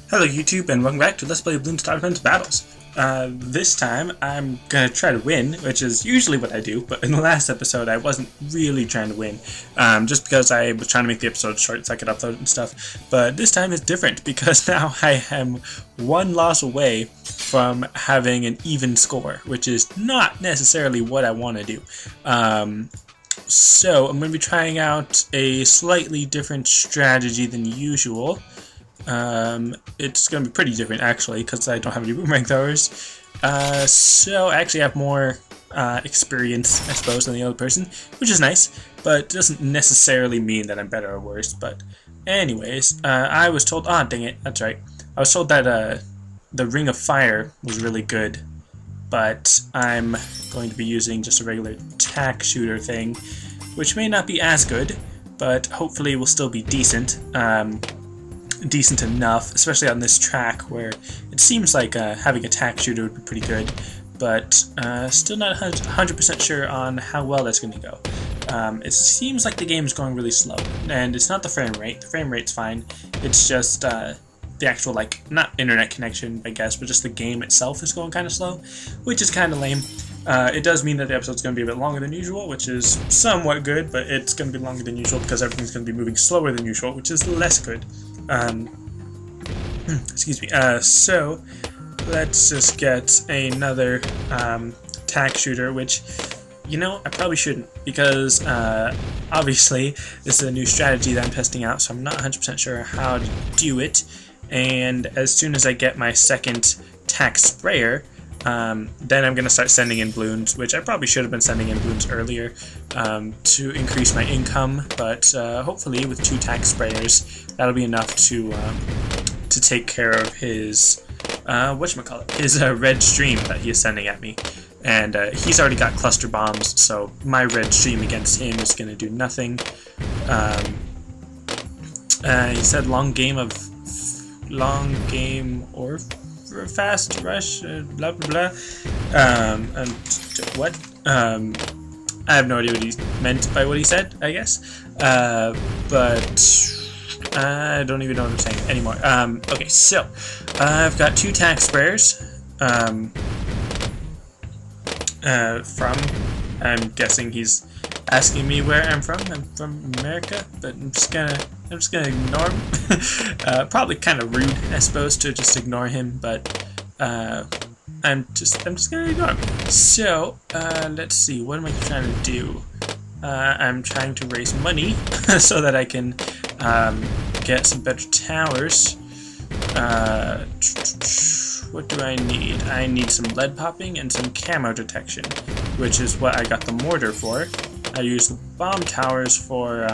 Hello YouTube and welcome back to Let's Play Bloons Battles. This time I'm gonna try to win, which is usually what I do, but in the last episode I wasn't really trying to win, just because I was trying to make the episode short so I could upload and stuff. But this time is different because now I am one loss away from having an even score, which is not necessarily what I want to do. So I'm going to be trying out a slightly different strategy than usual. It's going to be pretty different actually because I don't have any boomerang throwers. So I actually have more experience, I suppose, than the other person, which is nice, but it doesn't necessarily mean that I'm better or worse. But anyways, I was told, dang it, that's right. I was told that the Ring of Fire was really good, but I'm going to be using just a regular tack shooter thing, which may not be as good, but hopefully will still be decent. Decent enough, especially on this track where it seems like having a tack shooter would be pretty good, but still not 100% sure on how well that's going to go. It seems like the game's going really slow, and it's not the frame rate. The frame rate's fine. It's just the actual, like, not internet connection, I guess, but just the game itself is going kind of slow, which is kind of lame. It does mean that the episode's going to be a bit longer than usual, which is somewhat good, but it's going to be longer than usual because everything's going to be moving slower than usual, which is less good. Excuse me. So let's just get another tack shooter, which, you know, I probably shouldn't, because obviously this is a new strategy that I'm testing out, so I'm not 100% sure how to do it. And as soon as I get my second tack sprayer, then I'm going to start sending in Bloons, which I probably should have been sending in Bloons earlier to increase my income, but hopefully with 2 tack sprayers that'll be enough to take care of his his red stream that he is sending at me. And he's already got cluster bombs, so my red stream against him is going to do nothing. He said long game or fast rush, blah blah blah. And what? I have no idea what he meant by what he said, I guess. But I don't even know what I'm saying anymore. Okay, so I've got 2 tack sprayers. I'm guessing he's asking me where I'm from. I'm from America, but I'm just gonna ignore him. Probably kind of rude, I suppose, to just ignore him, but I'm just gonna ignore him. So let's see, what am I trying to do? I'm trying to raise money so that I can get some better towers. What do I need? I need some lead popping and some camo detection, which is what I got the mortar for. I use the bomb towers for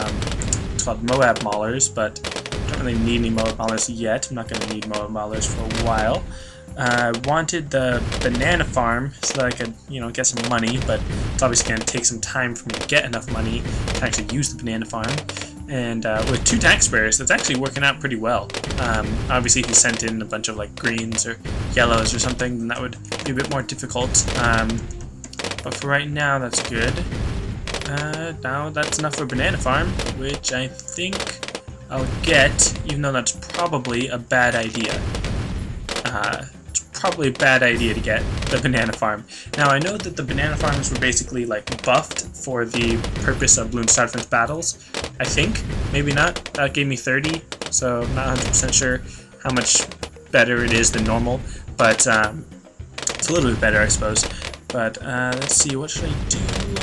it's called Moab Maulers, but I don't really need any Moab Maulers yet. I'm not going to need Moab Maulers for a while. I wanted the banana farm so that I could, you know, get some money, but it's obviously going to take some time for me to get enough money to actually use the banana farm. And with 2 tack sprayers, that's actually working out pretty well. Obviously, if you sent in a bunch of like greens or yellows or something, then that would be a bit more difficult. But for right now, that's good. Now that's enough for banana farm, which I think I'll get, even though that's probably a bad idea. It's probably a bad idea to get the banana farm. Now I know that the banana farms were basically like buffed for the purpose of Bloons Battles. I think, maybe not. That gave me 30, so I'm not 100% sure how much better it is than normal, but it's a little bit better, I suppose. But let's see, what should I do?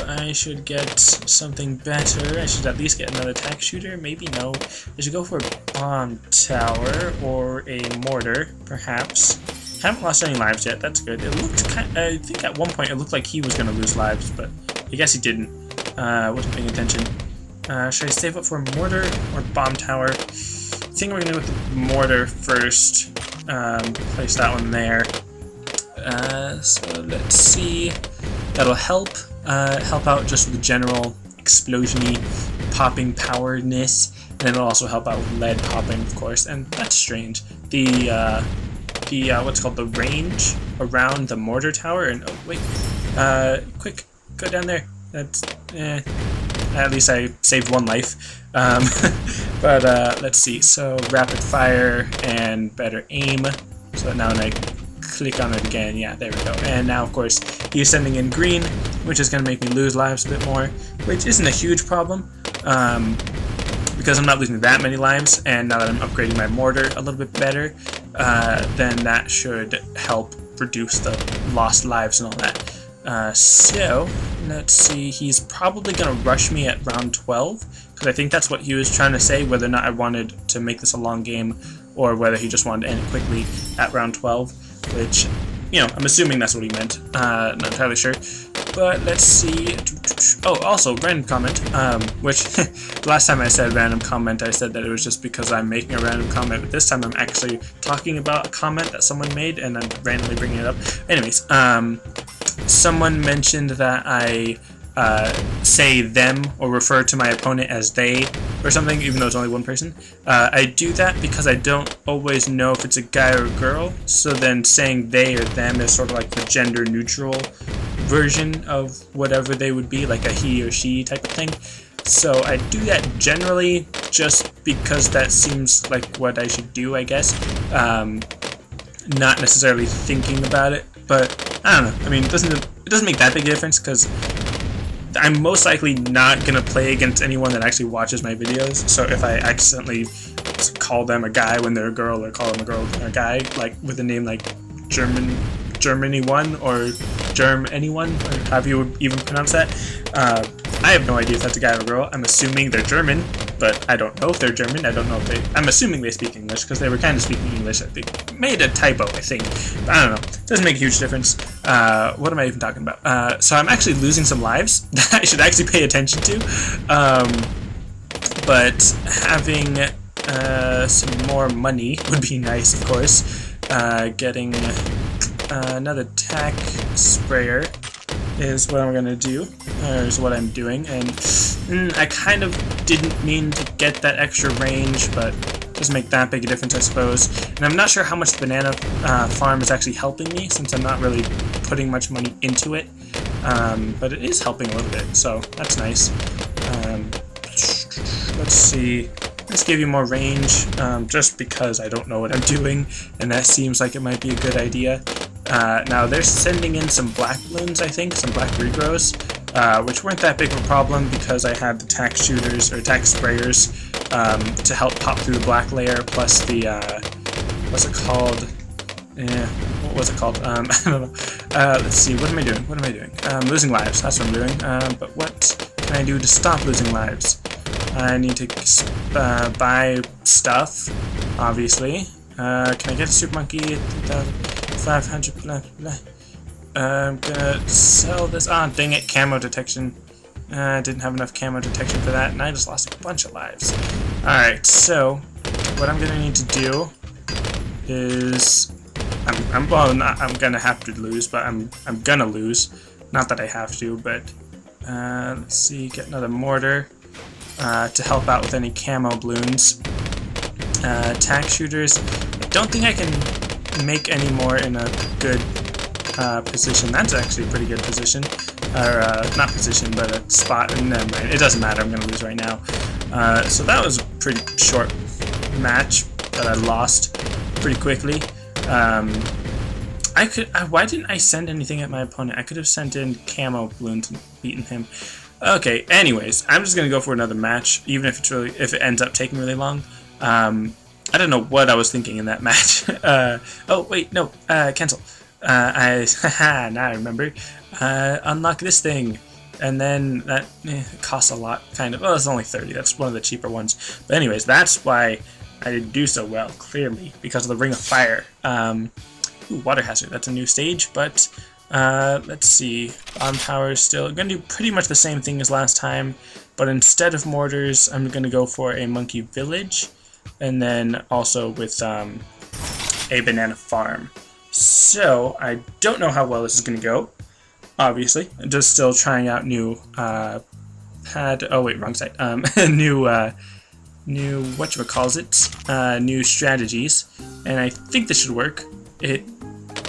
I should get something better. I should at least get another tack shooter. Maybe no. I should go for a bomb tower or a mortar, perhaps. Haven't lost any lives yet. That's good. It looked I think at one point it looked like he was going to lose lives, but I guess he didn't. Wasn't paying attention. Should I save up for a mortar or bomb tower? I think we're going to go with the mortar first. Place that one there. So let's see. That'll help out just with the general explosion-y popping powerness, and then it'll also help out with lead popping, of course. And that's strange. The what's called the range around the mortar tower. And oh wait, quick, go down there. That's At least I saved one life. But let's see. So rapid fire and better aim. So now when I click on it again, yeah, there we go. And now, of course, he's sending in green, which is going to make me lose lives a bit more, which isn't a huge problem. Because I'm not losing that many lives, and now that I'm upgrading my mortar a little bit better, then that should help reduce the lost lives and all that. So, let's see, he's probably going to rush me at round 12, because I think that's what he was trying to say, whether or not I wanted to make this a long game, or whether he just wanted to end it quickly at round 12, which, you know, I'm assuming that's what he meant, not entirely sure. But let's see. Oh, also, random comment, which last time I said random comment, I said that it was just because I'm making a random comment, but this time I'm actually talking about a comment that someone made, and I'm randomly bringing it up. Anyways, someone mentioned that I say them or refer to my opponent as they or something, even though it's only one person. I do that because I don't always know if it's a guy or a girl, so then saying they or them is sort of like the gender neutral version of whatever they would be, like a he or she type of thing. So I do that generally just because that seems like what I should do, I guess. Not necessarily thinking about it, but I don't know. I mean, it doesn't make that big a difference because I'm most likely not going to play against anyone that actually watches my videos. So if I accidentally call them a guy when they're a girl, or call them a girl when they're a guy, like with a name like Germany1 or Anyone, or however you would even pronounce that, I have no idea if that's a guy or a girl. I'm assuming they're German, but I don't know if they're German. I don't know if they... I'm assuming they speak English, because they were kind of speaking English. They made a typo, I think. But I don't know. It doesn't make a huge difference. What am I even talking about? So I'm actually losing some lives that I should actually pay attention to. But having some more money would be nice, of course. Getting another tack sprayer is what I'm gonna do, or is what I'm doing, and I kind of didn't mean to get that extra range, but it doesn't make that big a difference, I suppose. And I'm not sure how much the banana farm is actually helping me, since I'm not really putting much money into it, but it is helping a little bit, so that's nice. Let's see. Let's give you more range, just because I don't know what I'm doing, and that seems like it might be a good idea. Now they're sending in some black balloons, I think, some black regrows, which weren't that big of a problem because I had the tack shooters, or tack sprayers, to help pop through the black layer, plus the, what's it called? What was it called? I don't know. Let's see, what am I doing? What am I doing? Losing lives, that's what I'm doing. But what can I do to stop losing lives? I need to buy stuff, obviously. Can I get a Super Monkey at 3,500? Blah, blah. I'm gonna sell this. Ah, dang it, camo detection. I didn't have enough camo detection for that, and I just lost a bunch of lives. Alright, so what I'm gonna need to do is I'm gonna have to lose, but I'm gonna lose. Not that I have to, but let's see, get another mortar. To help out with any camo balloons. Tack shooters. I don't think I can make any more in a good position. That's actually a pretty good position. Or, not position, but a spot. Never mind. It doesn't matter. I'm going to lose right now. So that was a pretty short match that I lost pretty quickly. Why didn't I send anything at my opponent? I could have sent in camo balloons and beaten him. Okay, anyways, I'm just gonna go for another match, even if it ends up taking really long. I don't know what I was thinking in that match. Oh wait, no, cancel. Now I remember. Unlock this thing, and then that costs a lot, kind of. Well, it's only 30. That's one of the cheaper ones. But anyways, that's why I didn't do so well, clearly, because of the Ring of Fire. Ooh, water hazard. That's a new stage, but. Let's see, bomb towers still. I'm going to do pretty much the same thing as last time, but instead of mortars, I'm going to go for a monkey village, and then also with a banana farm. So, I don't know how well this is going to go, obviously. I'm just still trying out new, oh wait, wrong side, new whatchamacallit, new strategies, and I think this should work.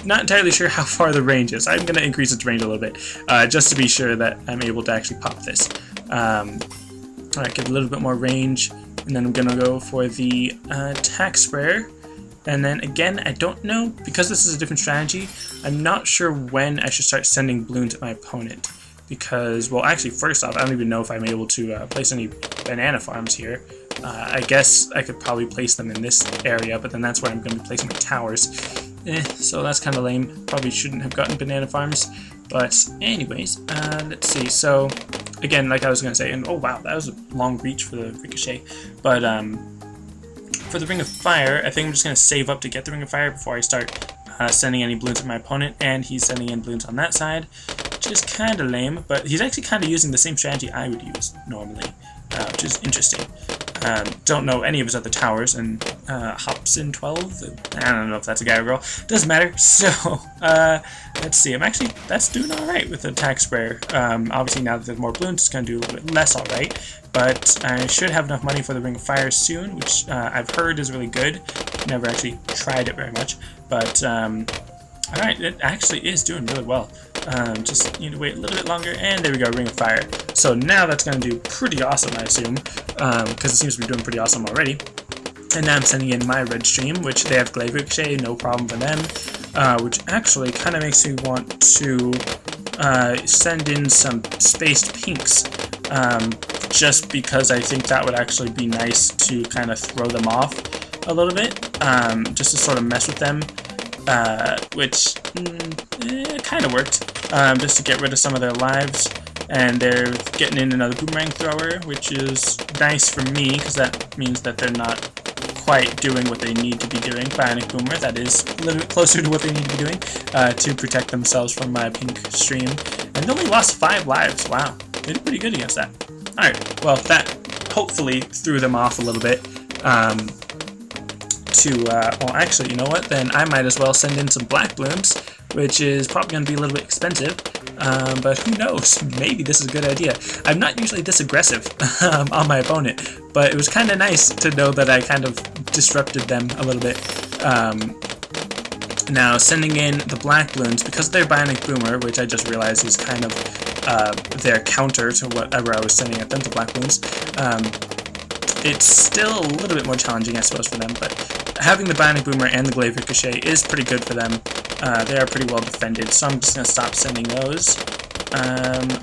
Not entirely sure how far the range is. I'm going to increase its range a little bit, just to be sure that I'm able to actually pop this. Alright, give it a little bit more range, and then I'm gonna go for the attack sprayer. And then again, I don't know, because this is a different strategy, I'm not sure when I should start sending balloons at my opponent. Because, well, actually, first off, I don't even know if I'm able to place any banana farms here. I guess I could probably place them in this area, but then that's where I'm going to be placing my towers. So that's kind of lame. Probably shouldn't have gotten banana farms. But anyways, let's see. So, again, like I was going to say, and oh wow, that was a long reach for the ricochet. But, for the Ring of Fire, I think I'm just going to save up to get the Ring of Fire before I start sending any balloons at my opponent, and he's sending in balloons on that side, which is kind of lame, but he's actually kind of using the same strategy I would use normally, which is interesting. Don't know any of his other towers, and hops in 12, I don't know if that's a guy or girl, doesn't matter. So, let's see, that's doing alright with the attack sprayer. Obviously now that there's more balloons, it's going to do a little bit less alright, but I should have enough money for the Ring of Fire soon, which I've heard is really good. Never actually tried it very much, but alright, it actually is doing really well. Just need to wait a little bit longer, and there we go, Ring of Fire. So now that's going to do pretty awesome, I assume, because it seems to be doing pretty awesome already. And now I'm sending in my red stream, which they have Glaive Ricochet, no problem for them, which actually kind of makes me want to send in some spaced pinks, just because I think that would actually be nice to kind of throw them off a little bit, just to sort of mess with them, which kind of worked, just to get rid of some of their lives. And they're getting in another boomerang thrower, which is nice for me, because that means that they're not quite doing what they need to be doing. Bionic Boomer, that is a little bit closer to what they need to be doing, to protect themselves from my pink stream. And they only lost 5 lives, wow, they did pretty good against that. Alright, well, that hopefully threw them off a little bit, well, actually, you know what, then I might as well send in some black balloons, which is probably going to be a little bit expensive, but who knows, maybe this is a good idea. I'm not usually this aggressive on my opponent, but it was kind of nice to know that I kind of disrupted them a little bit. Now, sending in the black balloons, because they're Bionic Boomer, which I just realized is kind of their counter to whatever I was sending at them, the black balloons, it's still a little bit more challenging, I suppose, for them, but having the Bionic Boomer and the Glaive Ricochet is pretty good for them. They are pretty well defended, so I'm just going to stop sending those.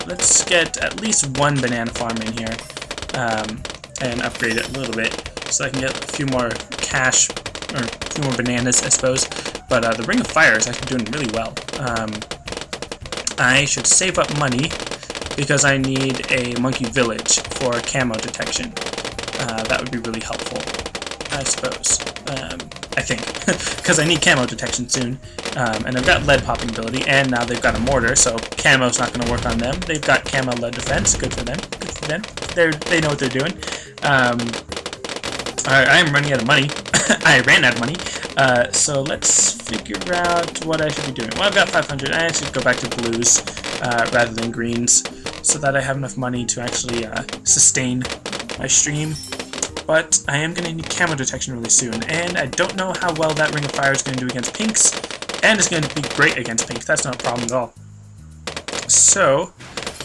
Let's get at least 1 banana farm in here, and upgrade it a little bit, so I can get a few more cash, or a few more bananas, I suppose. But the Ring of Fire is actually doing really well. I should save up money, because I need a monkey village for camo detection. That would be really helpful, I suppose. I think, because I need camo detection soon, and I've got lead popping ability, and now they've got a mortar, so camo's not going to work on them. They've got camo lead defense, good for them, good for them. They know what they're doing. I am running out of money. I ran out of money, so let's figure out what I should be doing. Well, I've got 500. I should go back to blues rather than greens, so that I have enough money to actually sustain my stream. But I am going to need camo detection really soon, and I don't know how well that Ring of Fire is going to do against pinks, and it's going to be great against pinks. That's not a problem at all. So,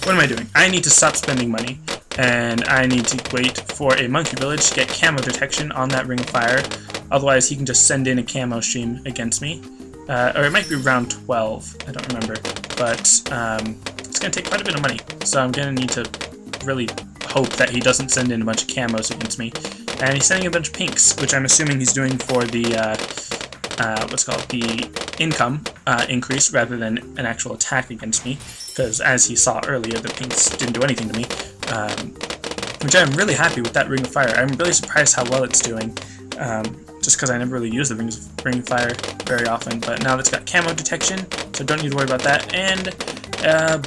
what am I doing? I need to stop spending money, and I need to wait for a monkey village to get camo detection on that Ring of Fire. Otherwise, he can just send in a camo stream against me. Or it might be round 12, I don't remember. But it's going to take quite a bit of money, so I'm going to need to really hope that he doesn't send in a bunch of camos against me. And he's sending a bunch of pinks, which I'm assuming he's doing for the, what's called, the income increase rather than an actual attack against me. Because as he saw earlier, the pinks didn't do anything to me. Which I'm really happy with that Ring of Fire. I'm really surprised how well it's doing. Just because I never really use the Ring of Fire very often. But now it's got camo detection, so don't need to worry about that. And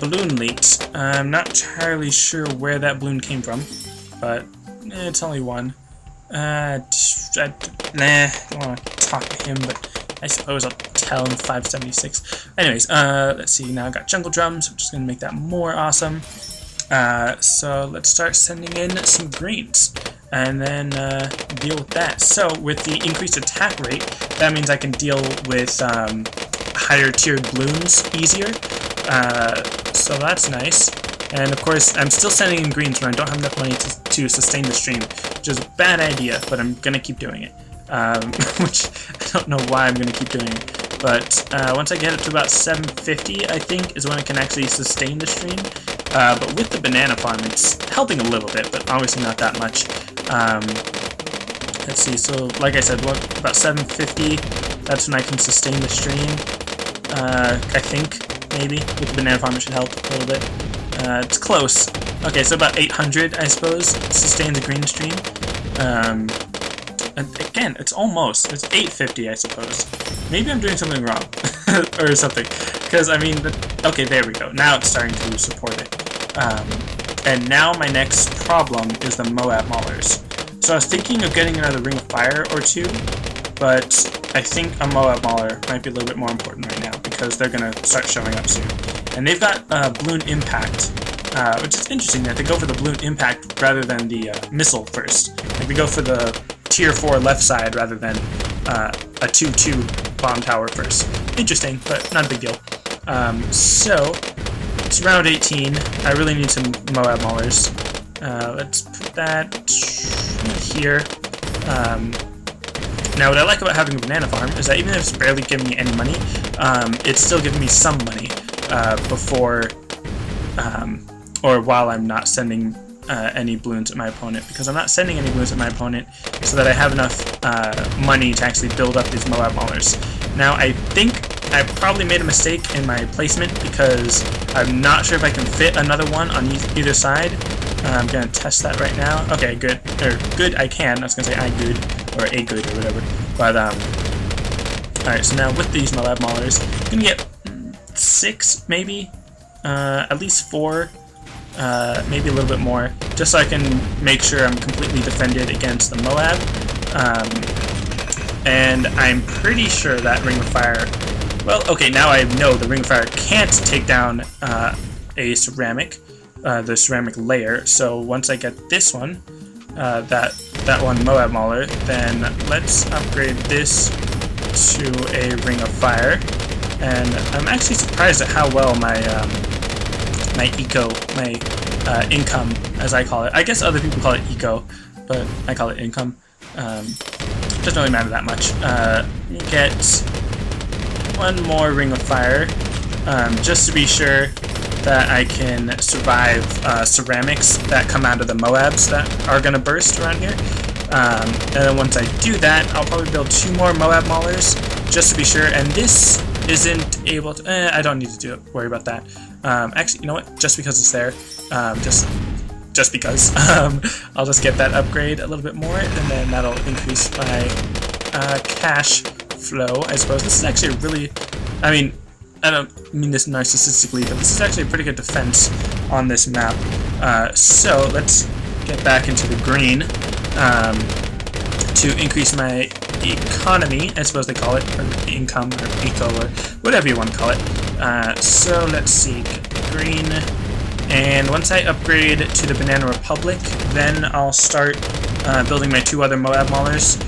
balloon leaks. I'm not entirely sure where that balloon came from, but it's only 1. Nah, I don't want to talk to him, but I suppose I'll tell him 576. Anyways, let's see, now I've got jungle drums, I'm just going to make that more awesome. So let's start sending in some greens, and then deal with that. So with the increased attack rate, that means I can deal with higher tiered balloons easier. So that's nice. And of course, I'm still sending in greens when I don't have enough money to sustain the stream, which is a bad idea, but I'm going to keep doing it. Which I don't know why I'm going to keep doing it. But once I get up to about 750, I think, is when I can actually sustain the stream. But with the banana farm, it's helping a little bit, but obviously not that much. Let's see, so like I said, about 750, that's when I can sustain the stream. I think, maybe. With the banana farm, it should help a little bit. It's close. Okay, so about 800, I suppose, sustain the green stream. And again, it's almost. It's 850, I suppose. Maybe I'm doing something wrong. or something. Because, I mean, okay, there we go. Now it's starting to support it. And now my next problem is the Moab Maulers. So I was thinking of getting another Ring of Fire or two, but I think a Moab Mauler might be a little bit more important right now, because they're going to start showing up soon. And they've got Bloon Impact, which is interesting that they go for the Bloon Impact rather than the missile first. Like, they go for the tier 4 left side rather than a 2-2 bomb tower first. Interesting, but not a big deal. So, it's round 18. I really need some Moab Maulers. Let's put that here. Now, what I like about having a banana farm is that even if it's barely giving me any money, it's still giving me some money before or while I'm not sending any Bloons at my opponent, because I'm not sending any Bloons at my opponent so that I have enough money to actually build up these Moab Maulers. Now, I think I probably made a mistake in my placement, because I'm not sure if I can fit another one on either side. I'm going to test that right now. Okay, good. Or, good, I can. I was going to say I good, or a good, or whatever. But, alright, so now with these Moab Maulers, I'm going to get 6, maybe? At least 4, maybe a little bit more, just so I can make sure I'm completely defended against the Moab. And I'm pretty sure that Ring of Fire... Well, okay, now I know the Ring of Fire can't take down a ceramic, the ceramic layer. So once I get this one, that one Moab Mauler, then let's upgrade this to a Ring of Fire. And I'm actually surprised at how well my income, as I call it. I guess other people call it eco, but I call it income. Doesn't really matter that much. Get one more Ring of Fire, just to be sure that I can survive ceramics that come out of the Moabs that are going to burst around here. And then once I do that, I'll probably build 2 more Moab Maulers, just to be sure. And this isn't able to... I don't need to worry about that. Actually, you know what? Just because it's there, just because, I'll just get that upgrade a little bit more, and then that'll increase my cash flow, I suppose. This is actually a really... I mean, I don't mean this narcissistically, but this is actually a pretty good defense on this map. So let's get back into the green to increase my economy, I suppose they call it, or income, or eco, or whatever you want to call it. So let's see, green, and once I upgrade to the Banana Republic, then I'll start building my 2 other Moab Maulers.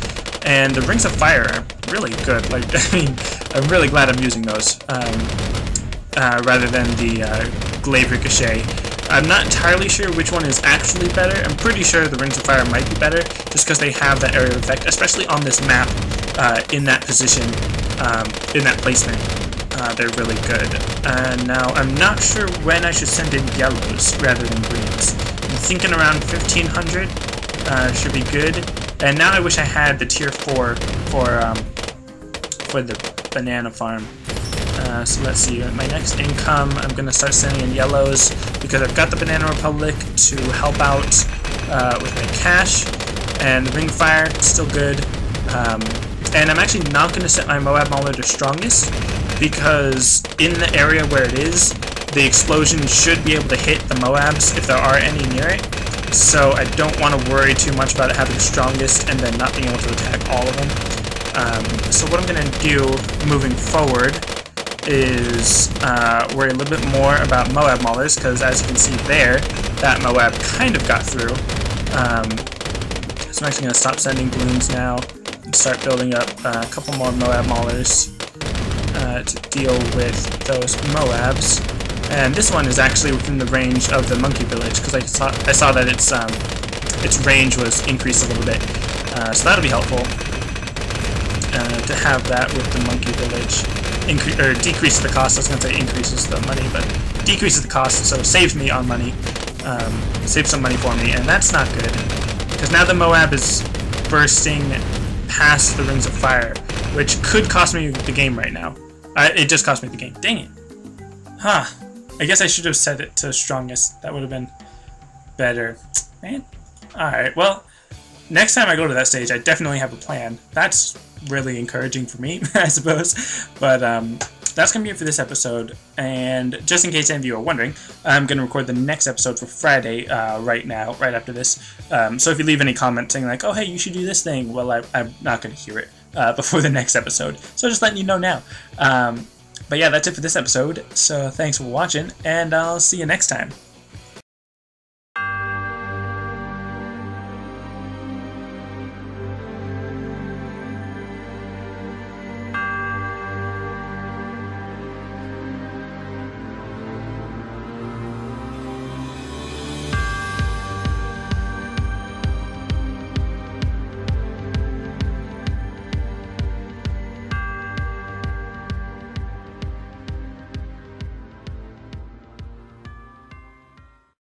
And the Rings of Fire are really good. Like, I mean, I'm really glad I'm using those rather than the Glaive Ricochet. I'm not entirely sure which one is actually better. I'm pretty sure the Rings of Fire might be better, just because they have that area effect, especially on this map, in that position, in that placement. They're really good. Now, I'm not sure when I should send in yellows rather than greens. I'm thinking around 1500 should be good. And now I wish I had the tier 4 for the banana farm. So let's see, my next income, I'm going to start sending in yellows, because I've got the Banana Republic to help out with my cash, and the Ring of Fire, still good. And I'm actually not going to set my Moab Mauler to strongest, because in the area where it is, the explosion should be able to hit the Moabs if there are any near it. So I don't want to worry too much about it having strongest and then not being able to attack all of them. So what I'm going to do moving forward is worry a little bit more about Moab Maulers, because as you can see there, that Moab kind of got through. So I'm actually going to stop sending Bloons now and start building up a couple more Moab Maulers to deal with those Moabs. And this one is actually within the range of the monkey village, because I saw that its range was increased a little bit. So that'll be helpful to have that with the monkey village. Decreases the cost. I was going to say increases the money, but decreases the cost, so saves me on money. Saves some money for me, and that's not good. Because now the Moab is bursting past the Rings of Fire, which could cost me the game right now. It just cost me the game. Dang it. Huh. I guess I should have set it to strongest. That would have been better. Man. Alright, well, next time I go to that stage, I definitely have a plan. That's really encouraging for me, I suppose. But that's going to be it for this episode. And just in case any of you are wondering, I'm going to record the next episode for Friday right now, right after this. So if you leave any comment saying like, oh, hey, you should do this thing, well, I'm not going to hear it before the next episode. So just letting you know now. But yeah, that's it for this episode. So thanks for watching, and I'll see you next time.